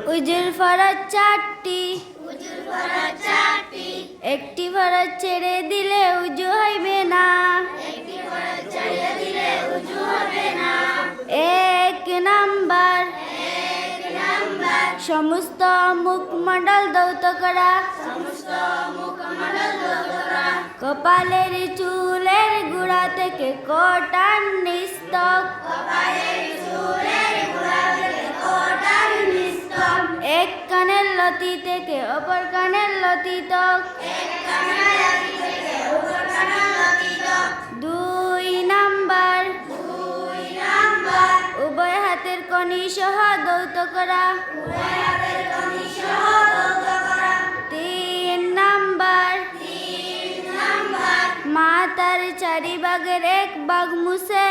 উজুর ফরজ চারটি, একটি ফরজ ছেড়ে দিলে উজু হইবে না। এক নাম্বার, সমস্ত মুখমণ্ডল ধৌত করা, কপালের চুলের গোড়া থেকে কটান নিস্তক, এক কানের লতি থেকে অপর কানের লতি তক, দুই নাম্বার, উভয় হাতের কনি সহ ধৌত করা, তিন নাম্বার, মাথার চারিভাগের এক ভাগ মুছে